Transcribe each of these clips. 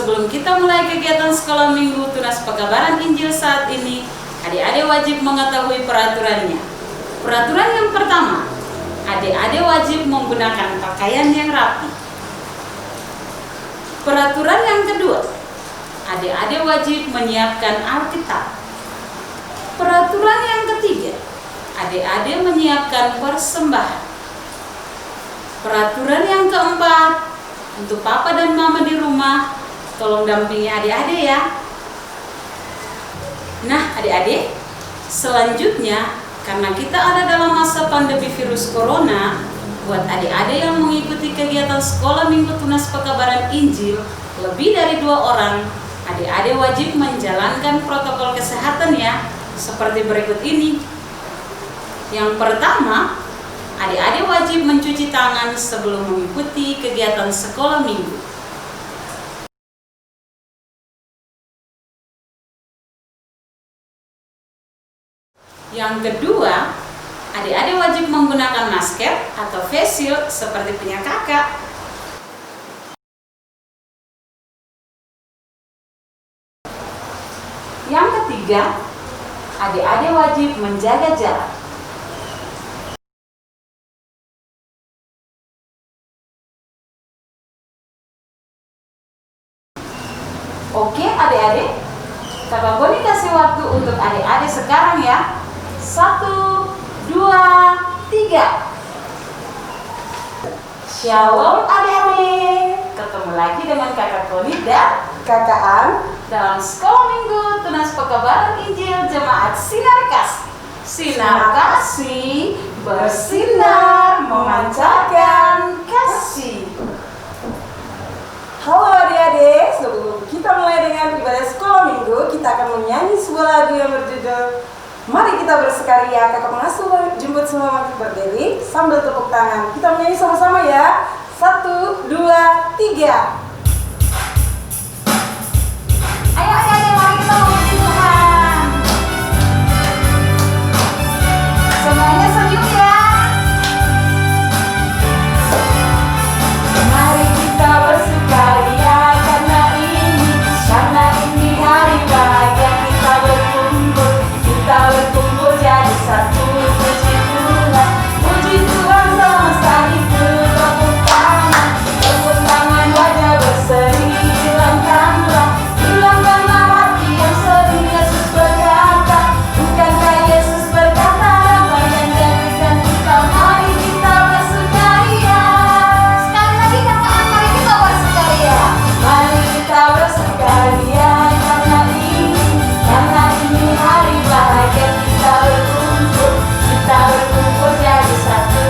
Sebelum kita mulai kegiatan sekolah minggu Tunas Pekabaran Injil saat ini, adik-adik wajib mengetahui peraturannya. Peraturan yang pertama, adik-adik wajib menggunakan pakaian yang rapi. Peraturan yang kedua, adik-adik wajib menyiapkan Alkitab. Peraturan yang ketiga, adik-adik menyiapkan persembahan. Peraturan yang keempat, untuk papa dan mama di rumah, tolong dampingi adik-adik ya. Nah adik-adik, selanjutnya karena kita ada dalam masa pandemi virus corona, buat adik-adik yang mengikuti kegiatan sekolah minggu Tunas Pekabaran Injil lebih dari 2 orang, adik-adik wajib menjalankan protokol kesehatan ya, seperti berikut ini. Yang pertama, adik-adik wajib mencuci tangan sebelum mengikuti kegiatan sekolah minggu. Yang kedua, adik-adik wajib menggunakan masker atau face shield seperti punya kakak. Yang ketiga, adik-adik wajib menjaga jarak. Oke adik-adik, Kakak Boni kasih waktu untuk adik-adik sekarang ya. 1, 2, 3. Shalom adik-adik. Ketemu lagi dengan Kakak Boni dan Kakak An dalam sekolah minggu Tunas Pekabaran Injil Jemaat Sinar Kasih. Sinar kasih, bersinar, memancarkan kasih. Halo adik-adik, sebelum kita mulai dengan ibadah sekolah minggu, kita akan menyanyi sebuah lagu yang berjudul Mari Kita Bersukaria. Kakak pengasuh jemput semua berdiri sambil tepuk tangan. Kita menyanyi sama-sama ya. 1, 2, 3. Ayo adik-adik, mari kita memuji Tuhan. Semuanya senyum ya. Mari kita bersukaria karena ini hari bahagia. Kita berkumpul jadi satu. Puji Tuhan semesta itu. Tepuk tangan wajah berseri. Hilangkanlah hati yang sering. Yesus berkata, bukankah Yesus berkata, damai yang jadikan kita. Mari kita bersukaria. Sekali lagi katakan, mari kita bersukaria. Mari kita bersukaria karena ini hari bahagia. Kita berkumpul jadi satu.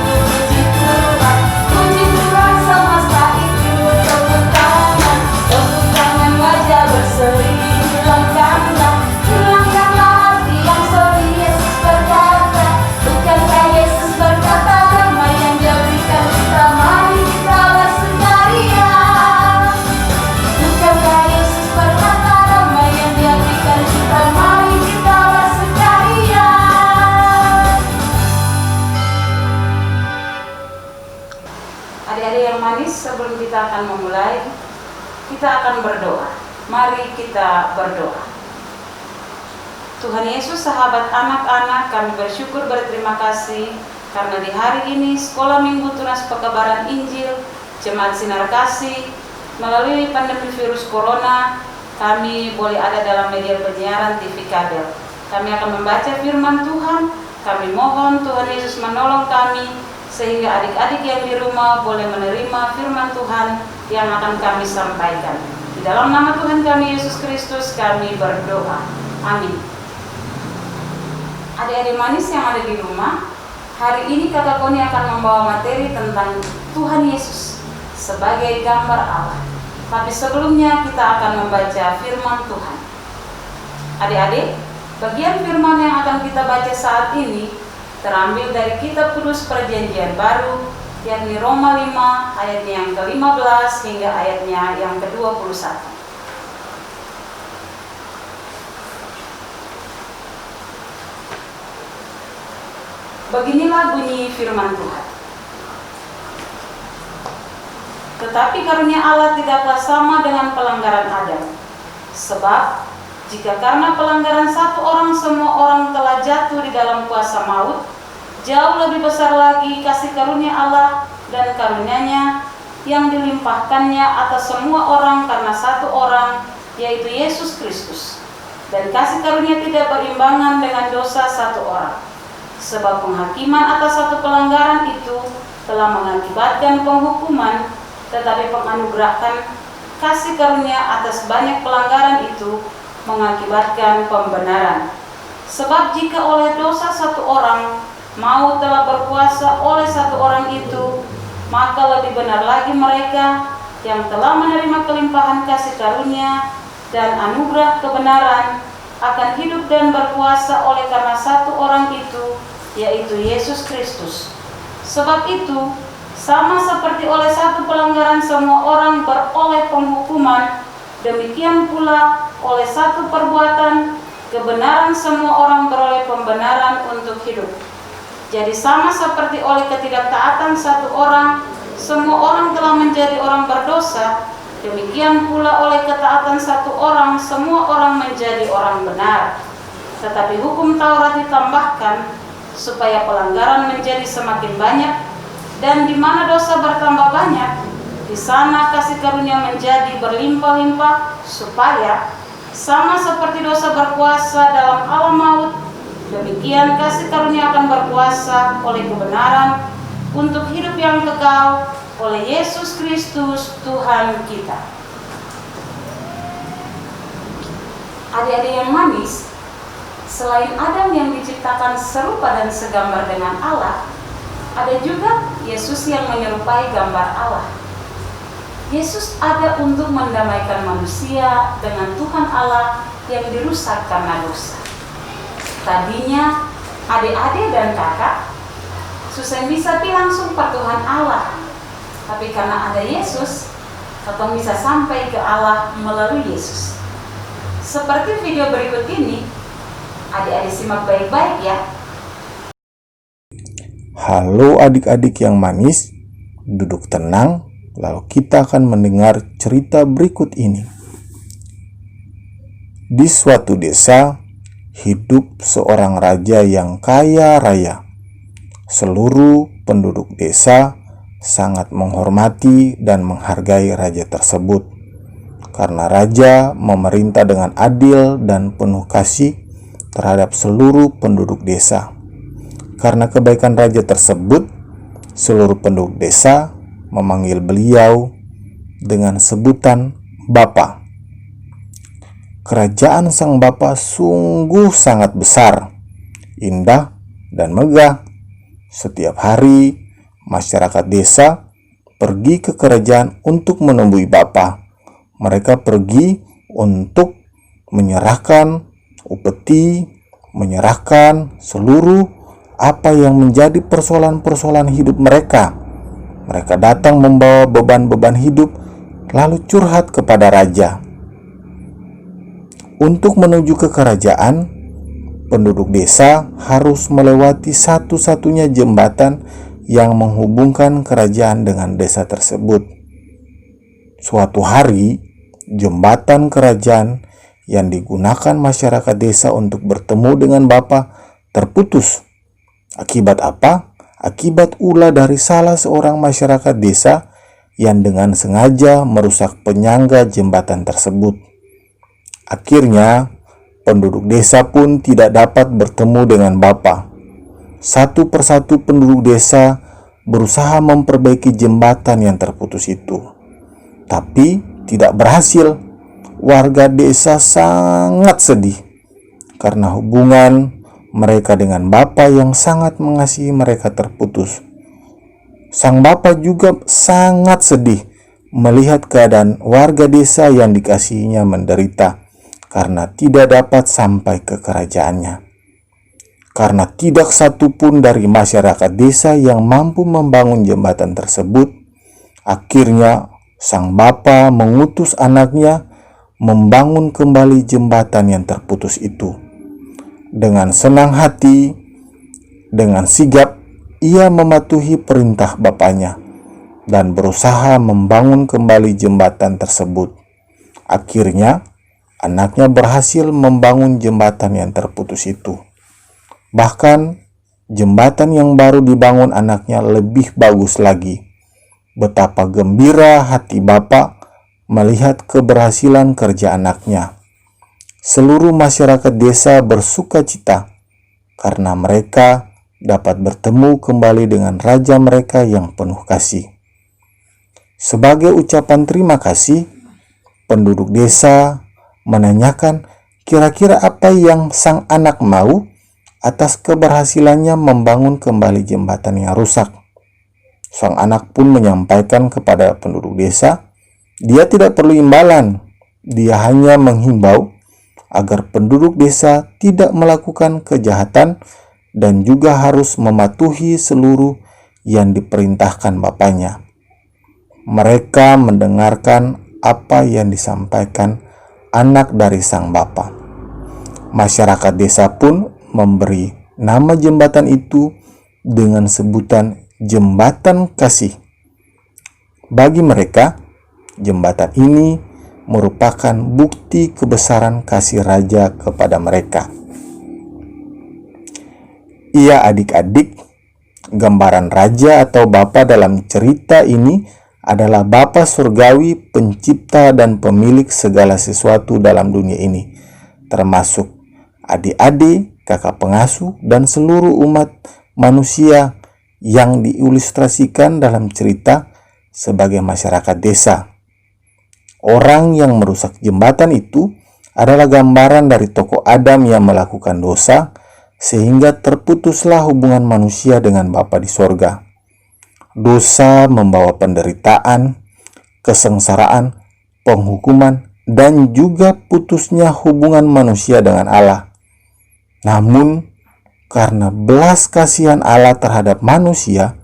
Puji Tuhan semesta itu. Tepuk tangan wajah berseri. Hilangkanlah hati yang seri. Yesus berkata, bukankah Yesus berkata, damai yang Dia berikan kita. Mari kita bersukaria. Bukankah Yesus berkata, damai yang Dia berikan kita. Mari kita bersukaria. Adik-adik yang manis, sebelum kita akan memulai, kita akan berdoa. Mari kita berdoa. Tuhan Yesus, sahabat anak-anak, kami bersyukur berterima kasih karena di hari ini Sekolah Minggu Tunas Pekabaran Injil Jemaat Sinar Kasih melalui pandemi virus corona, kami boleh ada dalam media penyiaran TV kabel. Kami akan membaca firman Tuhan. Kami mohon Tuhan Yesus menolong kami sehingga adik-adik yang di rumah boleh menerima firman Tuhan yang akan kami sampaikan. Di dalam nama Tuhan kami Yesus Kristus kami berdoa. Amin. Adik-adik manis yang ada di rumah, hari ini Kakak Koni akan membawa materi tentang Tuhan Yesus sebagai gambar Allah. Tapi sebelumnya kita akan membaca firman Tuhan. Adik-adik, bagian firman yang akan kita baca saat ini terambil dari Kitab Kudus Perjanjian Baru, yakni Roma 5 ayatnya yang ke-15 hingga ayatnya yang ke-21. Beginilah bunyi firman Tuhan. Tetapi karunia Allah tidaklah sama dengan pelanggaran Adam. Sebab jika karena pelanggaran satu orang semua orang telah jatuh di dalam kuasa maut, jauh lebih besar lagi kasih karunia Allah dan karunia-Nya yang dilimpahkannya atas semua orang karena satu orang, yaitu Yesus Kristus. Dan kasih karunia tidak berimbangan dengan dosa satu orang. Sebab penghakiman atas satu pelanggaran itu telah mengakibatkan penghukuman, tetapi penganugerahan kasih karunia atas banyak pelanggaran itu mengakibatkan pembenaran. Sebab jika oleh dosa satu orang maut telah berkuasa oleh satu orang itu, maka lebih benar lagi mereka yang telah menerima kelimpahan kasih karunia dan anugerah kebenaran akan hidup dan berkuasa oleh karena satu orang itu, yaitu Yesus Kristus. Sebab itu, sama seperti oleh satu pelanggaran semua orang beroleh penghukuman, demikian pula oleh satu perbuatan kebenaran semua orang beroleh pembenaran untuk hidup. Jadi sama seperti oleh ketidaktaatan satu orang, semua orang telah menjadi orang berdosa, demikian pula oleh ketaatan satu orang, semua orang menjadi orang benar. Tetapi hukum Taurat ditambahkan supaya pelanggaran menjadi semakin banyak, dan di mana dosa bertambah banyak, di sana kasih karunia menjadi berlimpah-limpah, supaya sama seperti dosa berkuasa dalam alam maut, demikian kasih karunia akan berkuasa oleh kebenaran untuk hidup yang kekal oleh Yesus Kristus Tuhan kita. Adik-adik yang manis, selain Adam yang diciptakan serupa dan segambar dengan Allah, ada juga Yesus yang menyerupai gambar Allah. Yesus ada untuk mendamaikan manusia dengan Tuhan Allah yang dirusak karena dosa. Tadinya adik-adik dan kakak susah bisa pi langsung per Tuhan Allah, tapi karena ada Yesus, kita bisa sampai ke Allah melalui Yesus. Seperti video berikut ini, adik-adik simak baik-baik ya. Halo adik-adik yang manis, duduk tenang, lalu kita akan mendengar cerita berikut ini. Di suatu desa, hidup seorang raja yang kaya raya. Seluruh penduduk desa sangat menghormati dan menghargai raja tersebut, karena raja memerintah dengan adil dan penuh kasih terhadap seluruh penduduk desa. Karena kebaikan raja tersebut, seluruh penduduk desa memanggil beliau dengan sebutan Bapa. Kerajaan sang Bapa sungguh sangat besar, indah, dan megah. Setiap hari, masyarakat desa pergi ke kerajaan untuk menemui Bapa. Mereka pergi untuk menyerahkan upeti, menyerahkan seluruh apa yang menjadi persoalan-persoalan hidup mereka. Mereka datang membawa beban-beban hidup, lalu curhat kepada raja. Untuk menuju ke kerajaan, penduduk desa harus melewati satu-satunya jembatan yang menghubungkan kerajaan dengan desa tersebut. Suatu hari, jembatan kerajaan yang digunakan masyarakat desa untuk bertemu dengan Bapa terputus. Akibat apa? Akibat ulah dari salah seorang masyarakat desa yang dengan sengaja merusak penyangga jembatan tersebut. Akhirnya, penduduk desa pun tidak dapat bertemu dengan Bapa. Satu persatu penduduk desa berusaha memperbaiki jembatan yang terputus itu, tapi tidak berhasil. Warga desa sangat sedih karena hubungan mereka dengan Bapa yang sangat mengasihi mereka terputus. Sang Bapa juga sangat sedih melihat keadaan warga desa yang dikasihinya menderita karena tidak dapat sampai ke kerajaannya. Karena tidak satu pun dari masyarakat desa yang mampu membangun jembatan tersebut, akhirnya sang Bapa mengutus anaknya membangun kembali jembatan yang terputus itu. Dengan senang hati, dengan sigap, ia mematuhi perintah bapaknya. dan berusaha membangun kembali jembatan tersebut. Akhirnya, anaknya berhasil membangun jembatan yang terputus itu. Bahkan, jembatan yang baru dibangun anaknya lebih bagus lagi. Betapa gembira hati bapak melihat keberhasilan kerja anaknya. Seluruh masyarakat desa bersuka cita karena mereka dapat bertemu kembali dengan raja mereka yang penuh kasih. Sebagai ucapan terima kasih, penduduk desa menanyakan kira-kira apa yang sang anak mau atas keberhasilannya membangun kembali jembatan yang rusak. Sang anak pun menyampaikan kepada penduduk desa, dia tidak perlu imbalan, dia hanya menghimbau agar penduduk desa tidak melakukan kejahatan dan juga harus mematuhi seluruh yang diperintahkan bapaknya. Mereka mendengarkan apa yang disampaikan anak dari sang bapa. Masyarakat desa pun memberi nama jembatan itu dengan sebutan Jembatan Kasih. Bagi mereka, jembatan ini merupakan bukti kebesaran kasih raja kepada mereka. Iya adik-adik, gambaran raja atau bapa dalam cerita ini adalah Bapa surgawi, pencipta dan pemilik segala sesuatu dalam dunia ini, termasuk adik-adik, kakak pengasuh, dan seluruh umat manusia yang diilustrasikan dalam cerita sebagai masyarakat desa. Orang yang merusak jembatan itu adalah gambaran dari tokoh Adam yang melakukan dosa, sehingga terputuslah hubungan manusia dengan Bapa di sorga. Dosa membawa penderitaan, kesengsaraan, penghukuman, dan juga putusnya hubungan manusia dengan Allah. Namun, karena belas kasihan Allah terhadap manusia,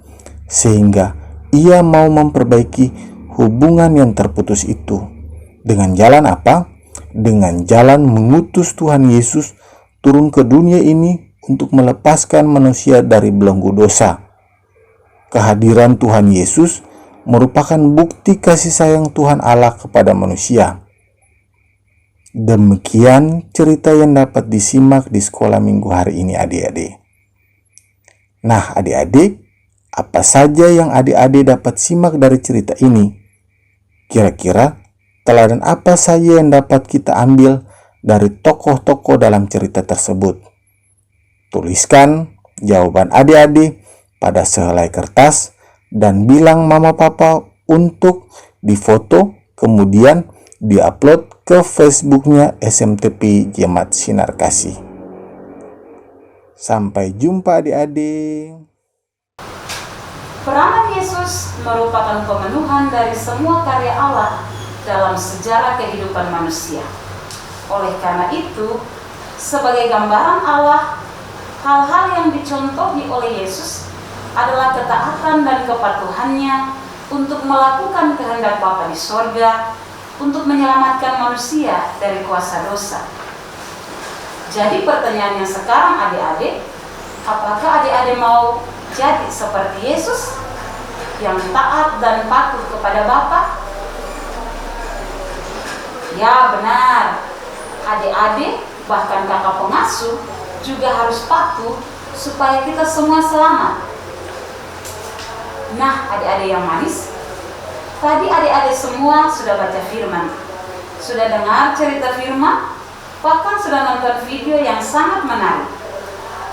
sehingga Ia mau memperbaiki hubungan yang terputus itu. Dengan jalan apa? Dengan jalan mengutus Tuhan Yesus turun ke dunia ini untuk melepaskan manusia dari belenggu dosa. Kehadiran Tuhan Yesus merupakan bukti kasih sayang Tuhan Allah kepada manusia. Demikian cerita yang dapat disimak di sekolah minggu hari ini adik-adik. Nah adik-adik, apa saja yang adik-adik dapat simak dari cerita ini? Kira-kira teladan apa saja yang dapat kita ambil dari tokoh-tokoh dalam cerita tersebut? Tuliskan jawaban adik-adik pada sehelai kertas dan bilang mama papa untuk difoto, kemudian diupload ke Facebooknya SMTP Jemaat Sinar Kasih. Sampai jumpa adik-adik. Peranan Yesus merupakan pemenuhan dari semua karya Allah dalam sejarah kehidupan manusia. Oleh karena itu, sebagai gambaran Allah, hal-hal yang dicontohi oleh Yesus adalah ketaatan dan kepatuhannya untuk melakukan kehendak Bapa di sorga, untuk menyelamatkan manusia dari kuasa dosa. Jadi pertanyaannya sekarang adik-adik, apakah adik-adik mau jadi seperti Yesus yang taat dan patuh kepada Bapa? Ya benar, adik-adik bahkan kakak pengasuh juga harus patuh supaya kita semua selamat. Nah adik-adik yang manis, tadi adik-adik semua sudah baca firman, sudah dengar cerita firman, bahkan sudah nonton video yang sangat menarik.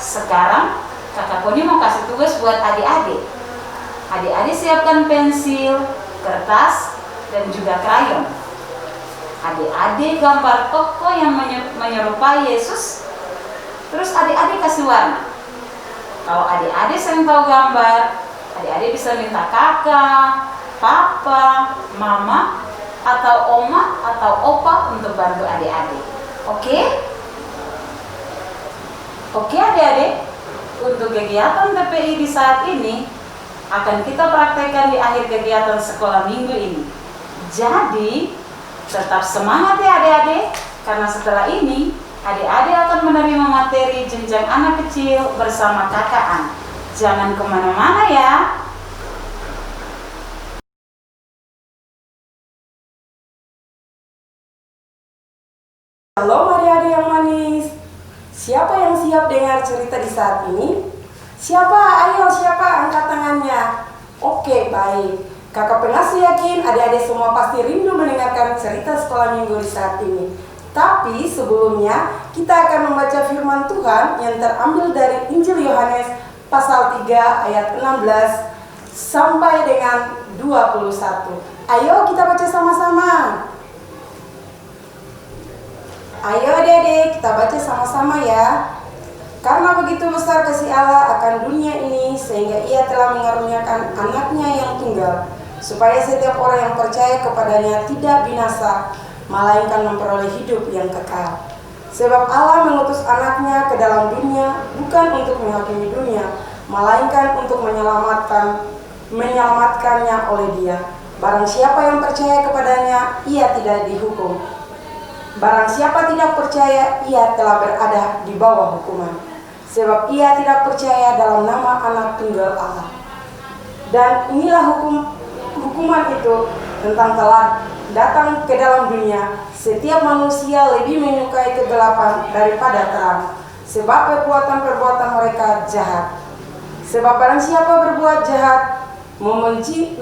Sekarang kakak Koni mau kasih tugas buat adik-adik. Adik-adik siapkan pensil, kertas, dan juga krayon. Adik-adik gambar tokoh yang menyerupai Yesus. Terus adik-adik kasih warna. Kalau adik-adik sering tahu gambar, adik-adik bisa minta kakak, papa, mama, atau oma, atau opa untuk bantu adik-adik. Oke? Oke adik-adik, untuk kegiatan TPI di saat ini akan kita praktekkan di akhir kegiatan sekolah minggu ini. Jadi, tetap semangat ya adik-adik, karena setelah ini adik-adik akan menerima materi jenjang anak kecil bersama kakak An. Jangan kemana-mana ya. Halo adik-adik yang manis. Siapa yang siap dengar cerita di saat ini? Siapa? Ayo, siapa? Angkat tangannya. Oke, baik. Kakak pengasuh yakin adik-adik semua pasti rindu mendengarkan cerita sekolah minggu di saat ini. Tapi sebelumnya kita akan membaca firman Tuhan yang terambil dari Injil Yohanes pasal 3 ayat 16 sampai dengan 21. Ayo kita baca sama-sama. Ayo adik-adik, kita baca sama-sama ya. Karena begitu besar kasih Allah akan dunia ini, sehingga ia telah mengaruniakan anaknya yang tunggal, supaya setiap orang yang percaya kepadanya tidak binasa, melainkan memperoleh hidup yang kekal. Sebab Allah mengutus anaknya ke dalam dunia, bukan untuk menghakimi dunia, melainkan untuk menyelamatkannya oleh dia. Barang siapa yang percaya kepadanya, ia tidak dihukum. Barang siapa tidak percaya, ia telah berada di bawah hukuman, sebab ia tidak percaya dalam nama anak tunggal Allah. Dan inilah hukuman itu tentang telah datang ke dalam dunia. Setiap manusia lebih menyukai kegelapan daripada terang, sebab perbuatan-perbuatan mereka jahat. Sebab barang siapa berbuat jahat, membenci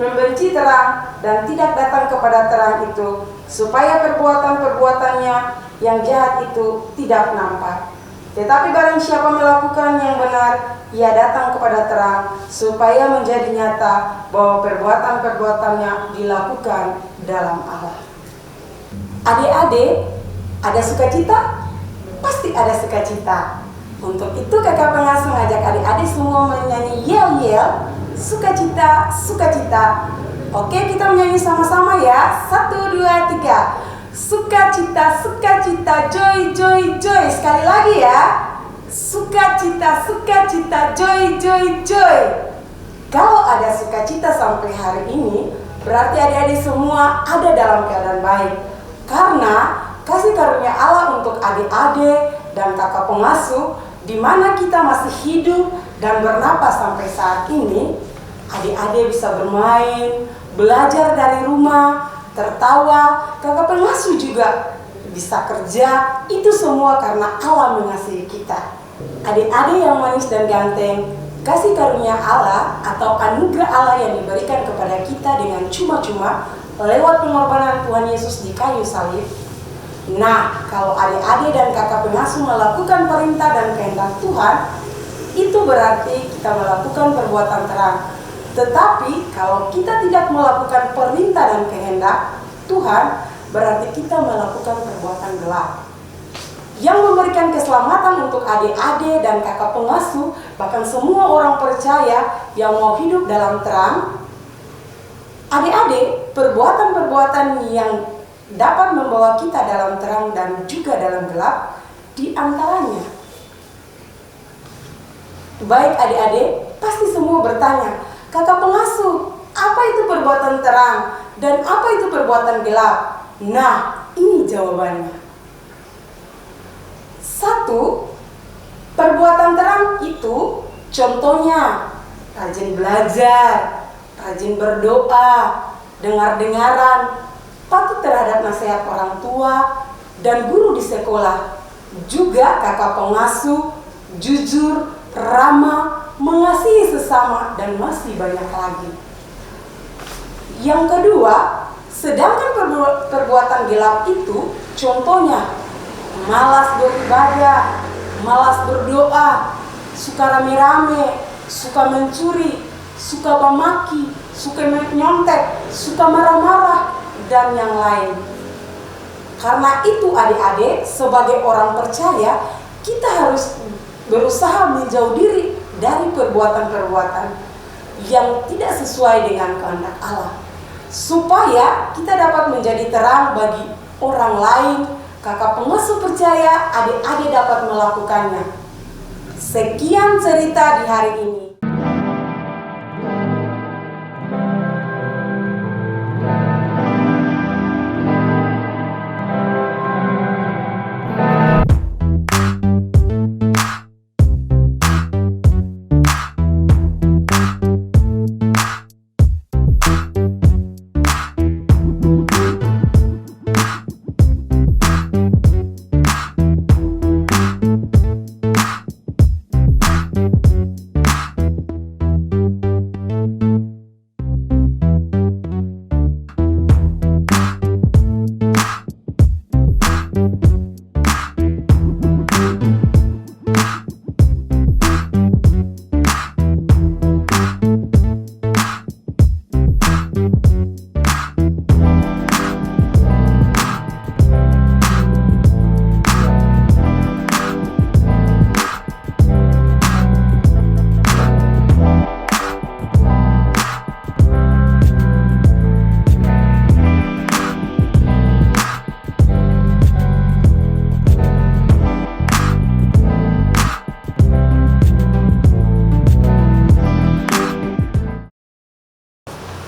terang dan tidak datang kepada terang itu, supaya perbuatan-perbuatannya yang jahat itu tidak nampak. Tetapi barang siapa melakukan yang benar, ia datang kepada terang, supaya menjadi nyata bahwa perbuatan-perbuatannya dilakukan dalam Allah. Adik-adik, ada sukacita? Pasti ada sukacita. Untuk itu kakak pengasuh mengajak adik-adik semua menyanyi yel-yel, sukacita, sukacita. Oke, kita menyanyi sama-sama ya. 1, 2, 3. Sukacita, sukacita, joy, joy, joy. Sekali lagi ya. Sukacita, sukacita, joy, joy, joy. Kalau ada sukacita sampai hari ini, berarti adik-adik semua ada dalam keadaan baik. Karena kasih karunia Allah untuk adik-adik dan kakak pengasuh, di mana kita masih hidup dan bernapas sampai saat ini, adik-adik bisa bermain, belajar dari rumah, tertawa, kakak pengasuh juga bisa kerja. Itu semua karena Allah mengasihi kita. Adik-adik yang manis dan ganteng, kasih karunia Allah atau anugerah Allah yang diberikan kepada kita dengan cuma-cuma lewat pengorbanan Tuhan Yesus di kayu salib. Nah, kalau adik-adik dan kakak pengasuh melakukan perintah dan kehendak Tuhan, itu berarti kita melakukan perbuatan terang. Tetapi kalau kita tidak melakukan perintah dan kehendak Tuhan, berarti kita melakukan perbuatan gelap. Yang memberikan keselamatan untuk adik-adik dan kakak pengasuh, bahkan semua orang percaya yang mau hidup dalam terang. Adik-adik, perbuatan-perbuatan yang dapat membawa kita dalam terang dan juga dalam gelap, di antaranya. Baik adik-adik, pasti semua bertanya, kakak pengasuh, apa itu perbuatan terang dan apa itu perbuatan gelap? Nah, ini jawabannya. 1. Perbuatan terang itu contohnya rajin belajar, rajin berdoa, dengar-dengaran, patuh terhadap nasihat orang tua dan guru di sekolah. Juga kakak pengasuh, jujur, ramah, mengasihi sesama, dan masih banyak lagi. Yang kedua, sedangkan perbuatan gelap itu contohnya malas beribadah, malas berdoa, suka rame-rame, suka mencuri, suka memaki, suka menyontek, suka marah-marah, dan yang lain. Karena itu adik-adik, sebagai orang percaya, kita harus berusaha menjauh diri dari perbuatan-perbuatan yang tidak sesuai dengan kehendak Allah, supaya kita dapat menjadi terang bagi orang lain. Kakak pengasuh percaya adik-adik dapat melakukannya. Sekian cerita di hari ini.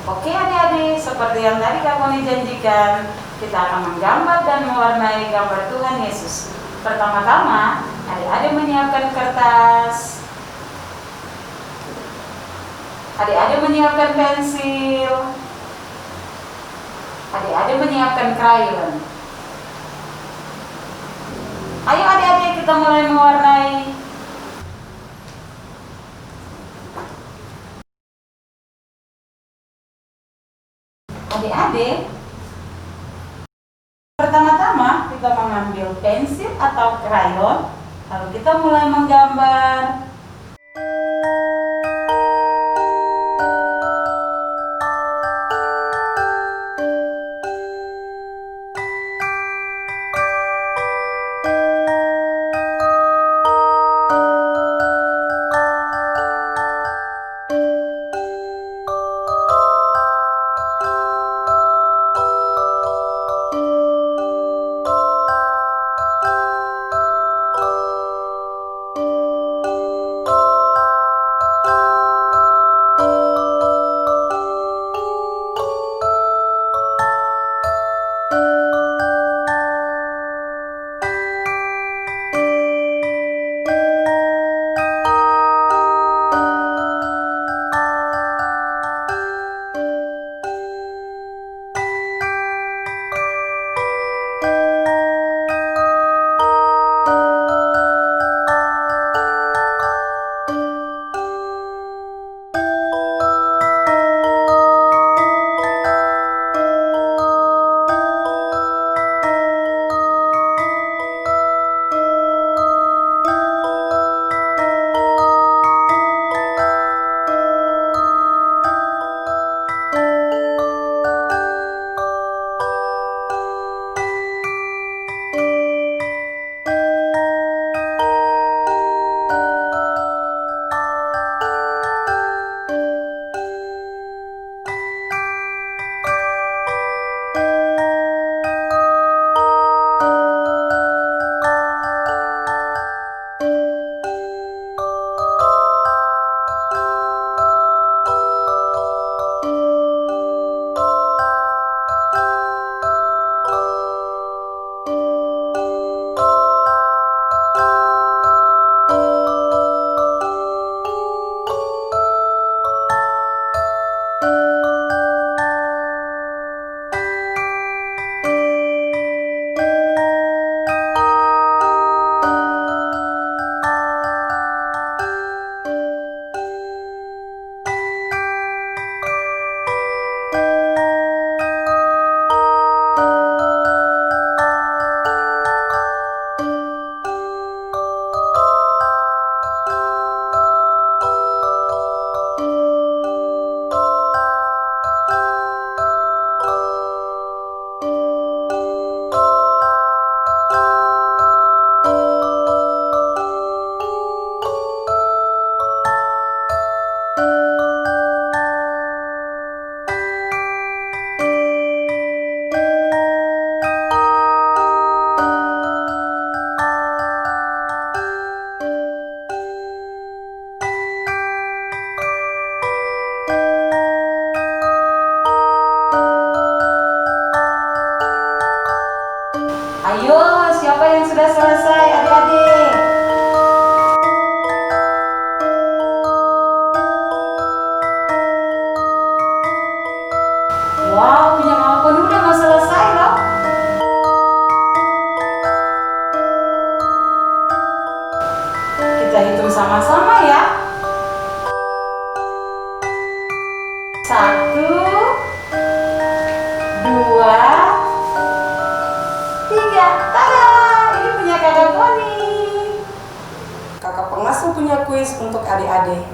Oke adik-adik, seperti yang tadi Kak Koni janjikan, kita akan menggambar dan mewarnai gambar Tuhan Yesus. Pertama-tama, adik-adik menyiapkan kertas, adik-adik menyiapkan pensil, adik-adik menyiapkan krayon. Ayo adik-adik, kita mulai mewarnai. Adik-adik, pertama-tama kita mengambil pensil atau krayon, lalu kita mulai menggambar. Ayo, siapa yang sudah selesai adik-adik? Wow, punya Mama Koni udah mau selesai loh. Kita hitung sama-sama ya. 1, 2, 3. Tada! Ini punya Kakak Koni. Kakak pengasuh punya kuis untuk adik-adik.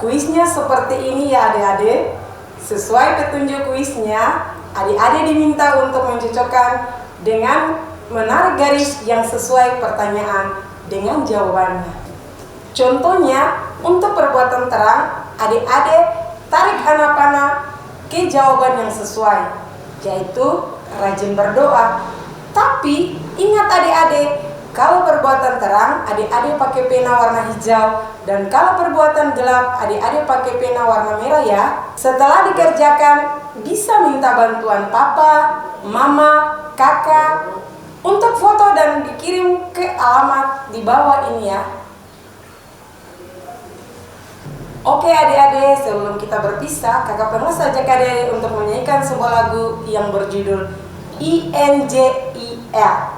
Kuisnya seperti ini ya adik-adik. Sesuai petunjuk kuisnya, adik-adik diminta untuk mencocokkan dengan menarik garis yang sesuai pertanyaan dengan jawabannya. Contohnya, untuk perbuatan terang, adik-adik tarik anak panah ke jawaban yang sesuai, yaitu rajin berdoa. Tapi ingat adik-adik, Kalau perbuatan terang, adik-adik pakai pena warna hijau. Dan kalau perbuatan gelap, adik-adik pakai pena warna merah ya. Setelah dikerjakan, bisa minta bantuan papa, mama, kakak untuk foto dan dikirim ke alamat di bawah ini ya. Oke adik-adik, sebelum kita berpisah, kakak pernah saja adik untuk menyanyikan sebuah lagu yang berjudul INJIL.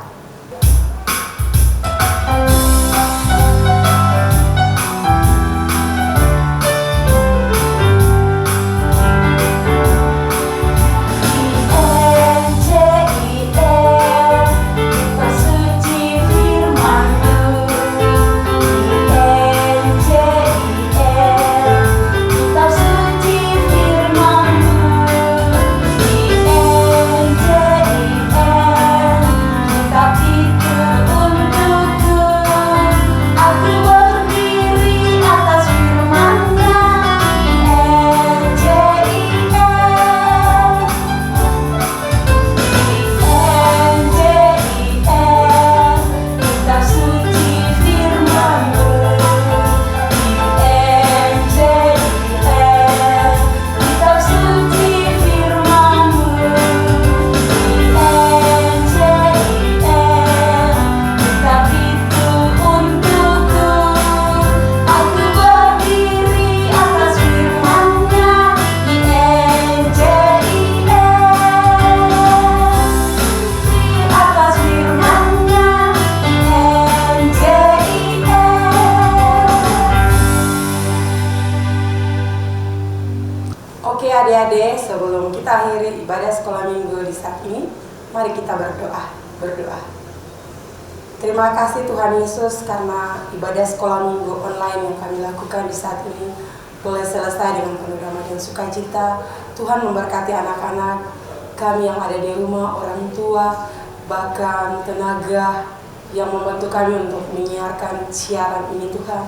Oke adik-adik, sebelum kita akhiri ibadah sekolah minggu di saat ini, mari kita berdoa. Terima kasih Tuhan Yesus karena ibadah sekolah minggu online yang kami lakukan di saat ini boleh selesai dengan penuh damai dan sukacita. Tuhan memberkati anak-anak kami yang ada di rumah, orang tua, bahkan tenaga yang membantu kami untuk menyiarkan siaran ini Tuhan.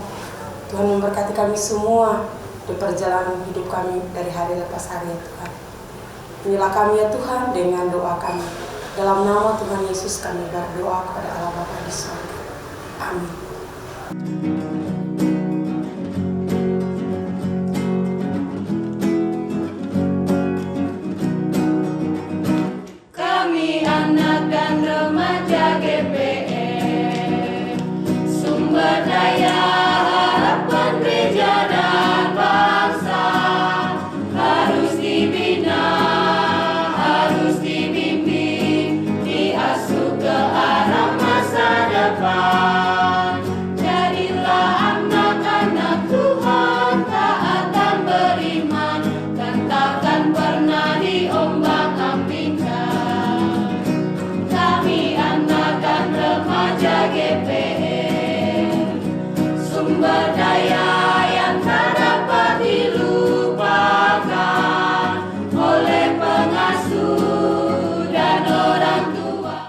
Tuhan memberkati kami semua di perjalanan hidup kami dari hari lepas hari ya Tuhan. Inilah kami ya Tuhan dengan doa kami. Dalam nama Tuhan Yesus kami berdoa kepada Allah Bapa di surga. Amin. Kami anak dan remaja GPE, sumber daya harapan gereja dan bangsa, harus dibina, harus dibimbing, diasuh ke arah masa depan. Jadilah anak-anak Tuhan, taat dan beriman, dan takkan pernah diombang-ambingkan. Kami anak dan remaja GPE, sumber daya